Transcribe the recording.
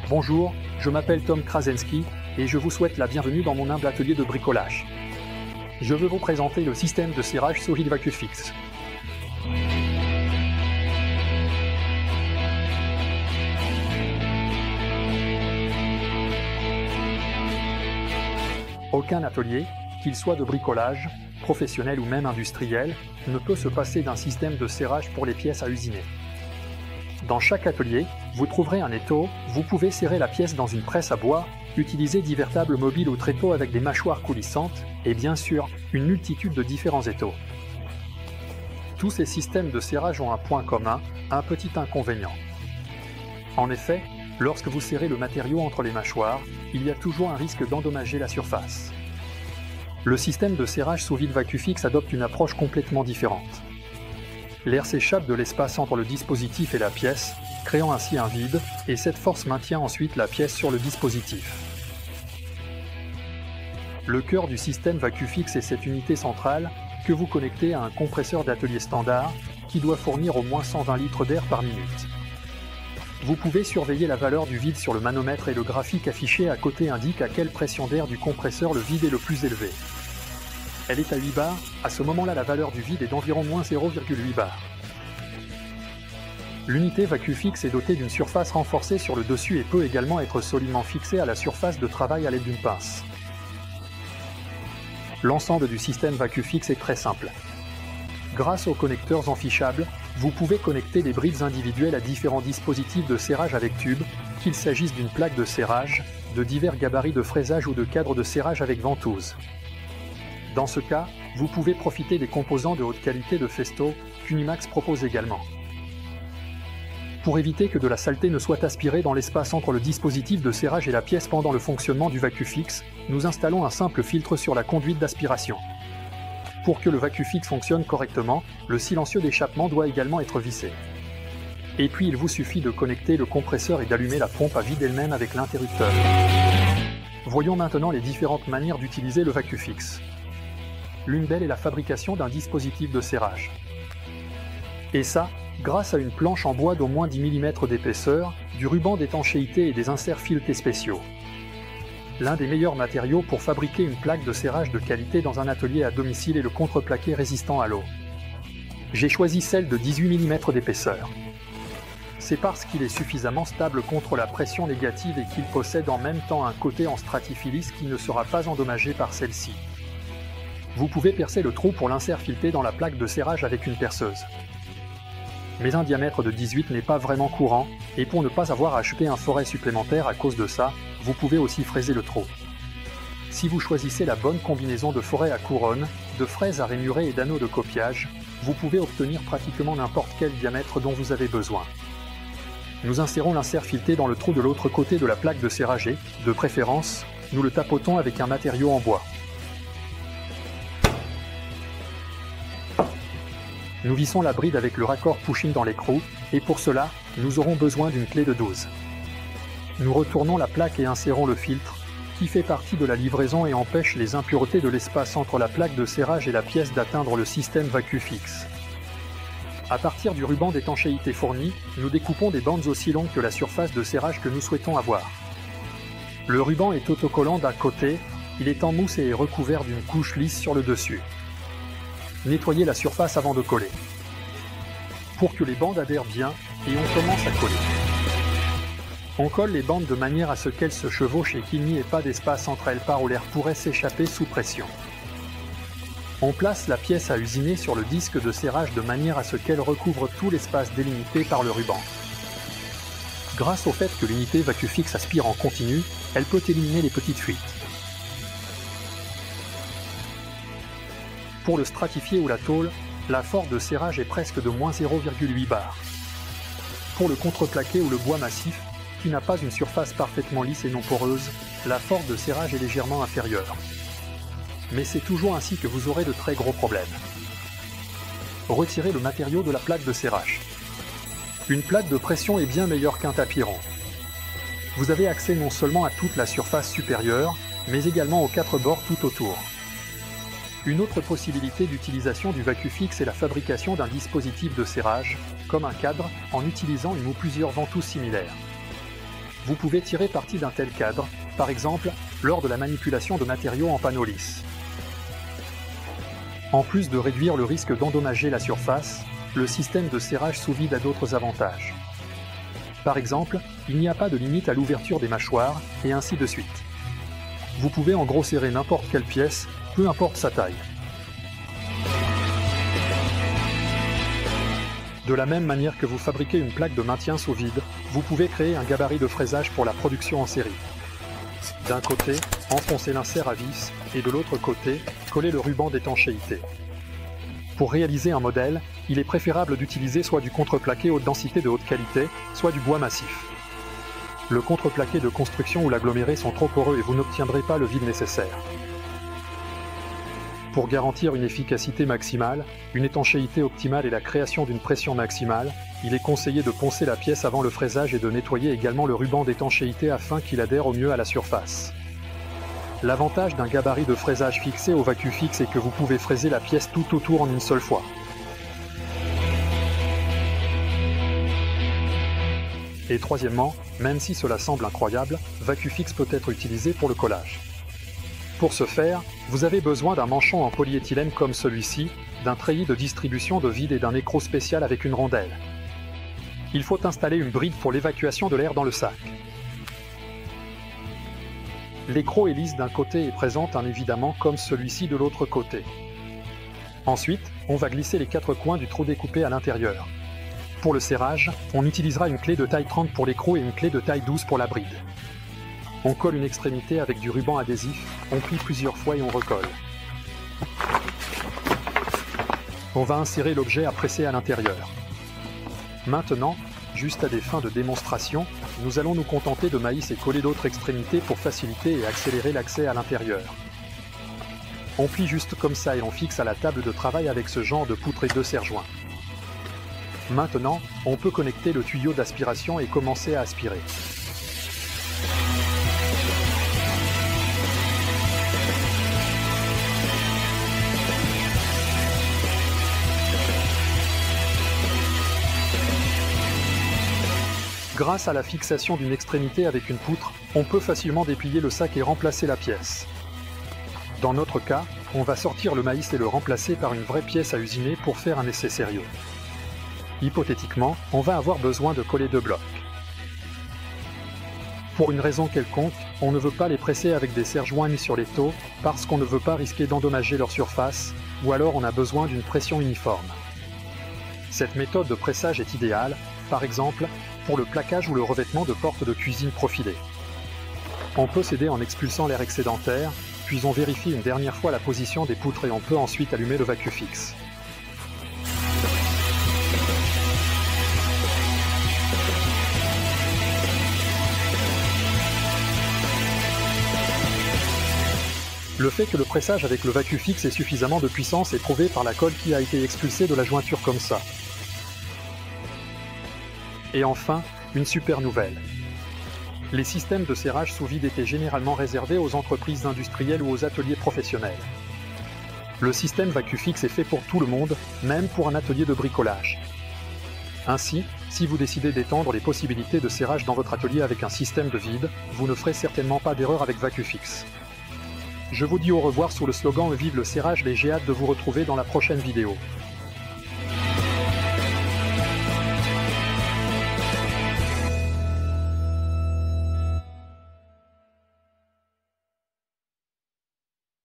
Bonjour, je m'appelle Tom Krasensky et je vous souhaite la bienvenue dans mon humble atelier de bricolage. Je veux vous présenter le système de serrage Solid VacuFix. Aucun atelier, qu'il soit de bricolage, professionnel ou même industriel, ne peut se passer d'un système de serrage pour les pièces à usiner. Dans chaque atelier, vous trouverez un étau, vous pouvez serrer la pièce dans une presse à bois, utiliser divers tables mobiles ou tréteaux avec des mâchoires coulissantes, et bien sûr, une multitude de différents étaux. Tous ces systèmes de serrage ont un point commun, un petit inconvénient. En effet, lorsque vous serrez le matériau entre les mâchoires, il y a toujours un risque d'endommager la surface. Le système de serrage sous vide VacuFix adopte une approche complètement différente. L'air s'échappe de l'espace entre le dispositif et la pièce, créant ainsi un vide, et cette force maintient ensuite la pièce sur le dispositif. Le cœur du système VacuFix est cette unité centrale que vous connectez à un compresseur d'atelier standard qui doit fournir au moins 120 litres d'air par minute. Vous pouvez surveiller la valeur du vide sur le manomètre et le graphique affiché à côté indique à quelle pression d'air du compresseur le vide est le plus élevé. Elle est à 8 bars, à ce moment-là la valeur du vide est d'environ moins 0,8 bars. L'unité VacuFix est dotée d'une surface renforcée sur le dessus et peut également être solidement fixée à la surface de travail à l'aide d'une pince. L'ensemble du système VacuFix est très simple. Grâce aux connecteurs enfichables, vous pouvez connecter des brides individuelles à différents dispositifs de serrage avec tube, qu'il s'agisse d'une plaque de serrage, de divers gabarits de fraisage ou de cadres de serrage avec ventouse. Dans ce cas, vous pouvez profiter des composants de haute qualité de Festo qu'Unimax propose également. Pour éviter que de la saleté ne soit aspirée dans l'espace entre le dispositif de serrage et la pièce pendant le fonctionnement du VacuFix, nous installons un simple filtre sur la conduite d'aspiration. Pour que le VacuFix fonctionne correctement, le silencieux d'échappement doit également être vissé. Et puis il vous suffit de connecter le compresseur et d'allumer la pompe à vide elle-même avec l'interrupteur. Voyons maintenant les différentes manières d'utiliser le VacuFix. L'une d'elles est la fabrication d'un dispositif de serrage. Et ça, grâce à une planche en bois d'au moins 10 mm d'épaisseur, du ruban d'étanchéité et des inserts filetés spéciaux. L'un des meilleurs matériaux pour fabriquer une plaque de serrage de qualité dans un atelier à domicile est le contreplaqué résistant à l'eau. J'ai choisi celle de 18 mm d'épaisseur. C'est parce qu'il est suffisamment stable contre la pression négative et qu'il possède en même temps un côté en stratifilis qui ne sera pas endommagé par celle-ci. Vous pouvez percer le trou pour l'insert fileté dans la plaque de serrage avec une perceuse. Mais un diamètre de 18 n'est pas vraiment courant, et pour ne pas avoir à acheter un forêt supplémentaire à cause de ça, vous pouvez aussi fraiser le trou. Si vous choisissez la bonne combinaison de forêt à couronne, de fraises à rainurés et d'anneaux de copiage, vous pouvez obtenir pratiquement n'importe quel diamètre dont vous avez besoin. Nous insérons l'insert fileté dans le trou de l'autre côté de la plaque de serrage et, de préférence, nous le tapotons avec un matériau en bois. Nous vissons la bride avec le raccord pushing dans l'écrou, et pour cela, nous aurons besoin d'une clé de 12. Nous retournons la plaque et insérons le filtre, qui fait partie de la livraison et empêche les impuretés de l'espace entre la plaque de serrage et la pièce d'atteindre le système VacuFix. À partir du ruban d'étanchéité fourni, nous découpons des bandes aussi longues que la surface de serrage que nous souhaitons avoir. Le ruban est autocollant d'un côté, il est en mousse et est recouvert d'une couche lisse sur le dessus. Nettoyez la surface avant de coller. Pour que les bandes adhèrent bien, et on commence à coller. On colle les bandes de manière à ce qu'elles se chevauchent et qu'il n'y ait pas d'espace entre elles par où l'air pourrait s'échapper sous pression. On place la pièce à usiner sur le disque de serrage de manière à ce qu'elle recouvre tout l'espace délimité par le ruban. Grâce au fait que l'unité VacuFix aspire en continu, elle peut éliminer les petites fuites. Pour le stratifié ou la tôle, la force de serrage est presque de moins 0,8 bars. Pour le contreplaqué ou le bois massif, qui n'a pas une surface parfaitement lisse et non poreuse, la force de serrage est légèrement inférieure. Mais c'est toujours ainsi que vous aurez de très gros problèmes. Retirez le matériau de la plaque de serrage. Une plaque de pression est bien meilleure qu'un tapis rond. Vous avez accès non seulement à toute la surface supérieure, mais également aux 4 bords tout autour. Une autre possibilité d'utilisation du VacuFix est la fabrication d'un dispositif de serrage, comme un cadre, en utilisant une ou plusieurs ventouses similaires. vous pouvez tirer parti d'un tel cadre, par exemple, lors de la manipulation de matériaux en panneaux lisses. En plus de réduire le risque d'endommager la surface, le système de serrage sous vide a d'autres avantages. Par exemple, il n'y a pas de limite à l'ouverture des mâchoires, et ainsi de suite. Vous pouvez en gros serrer n'importe quelle pièce, peu importe sa taille. De la même manière que vous fabriquez une plaque de maintien sous vide, vous pouvez créer un gabarit de fraisage pour la production en série. D'un côté, enfoncez l'insert à vis, et de l'autre côté, collez le ruban d'étanchéité. Pour réaliser un modèle, il est préférable d'utiliser soit du contreplaqué haute densité de haute qualité, soit du bois massif. Le contreplaqué de construction ou l'aggloméré sont trop poreux et vous n'obtiendrez pas le vide nécessaire. Pour garantir une efficacité maximale, une étanchéité optimale et la création d'une pression maximale, il est conseillé de poncer la pièce avant le fraisage et de nettoyer également le ruban d'étanchéité afin qu'il adhère au mieux à la surface. L'avantage d'un gabarit de fraisage fixé au VacuFix est que vous pouvez fraiser la pièce tout autour en une seule fois. Et troisièmement, même si cela semble incroyable, VacuFix peut être utilisé pour le collage. Pour ce faire, vous avez besoin d'un manchon en polyéthylène comme celui-ci, d'un treillis de distribution de vide et d'un écrou spécial avec une rondelle. Il faut installer une bride pour l'évacuation de l'air dans le sac. L'écrou est lisse d'un côté et présente un évidemment comme celui-ci de l'autre côté. Ensuite, on va glisser les 4 coins du trou découpé à l'intérieur. Pour le serrage, on utilisera une clé de taille 30 pour l'écrou et une clé de taille 12 pour la bride. On colle une extrémité avec du ruban adhésif, on plie plusieurs fois et on recolle. On va insérer l'objet à presser à l'intérieur. Maintenant, juste à des fins de démonstration, nous allons nous contenter de maïs et coller l'autre extrémité pour faciliter et accélérer l'accès à l'intérieur. On plie juste comme ça et on fixe à la table de travail avec ce genre de poutre et 2 serre-joints. Maintenant, on peut connecter le tuyau d'aspiration et commencer à aspirer. Grâce à la fixation d'une extrémité avec une poutre, on peut facilement déplier le sac et remplacer la pièce. Dans notre cas, on va sortir le maïs et le remplacer par une vraie pièce à usiner pour faire un essai sérieux. Hypothétiquement, on va avoir besoin de coller 2 blocs. Pour une raison quelconque, on ne veut pas les presser avec des serre-joints ni sur les taux, parce qu'on ne veut pas risquer d'endommager leur surface, ou alors on a besoin d'une pression uniforme. Cette méthode de pressage est idéale, par exemple, pour le plaquage ou le revêtement de portes de cuisine profilées. On peut s'aider en expulsant l'air excédentaire, puis on vérifie une dernière fois la position des poutres et on peut ensuite allumer le VacuFix. Le fait que le pressage avec le VacuFix ait suffisamment de puissance est prouvé par la colle qui a été expulsée de la jointure comme ça. Et enfin, une super nouvelle. Les systèmes de serrage sous vide étaient généralement réservés aux entreprises industrielles ou aux ateliers professionnels. Le système VacuFix est fait pour tout le monde, même pour un atelier de bricolage. Ainsi, si vous décidez d'étendre les possibilités de serrage dans votre atelier avec un système de vide, vous ne ferez certainement pas d'erreur avec VacuFix. Je vous dis au revoir sous le slogan « Vive le serrage » et j'ai hâte de vous retrouver dans la prochaine vidéo.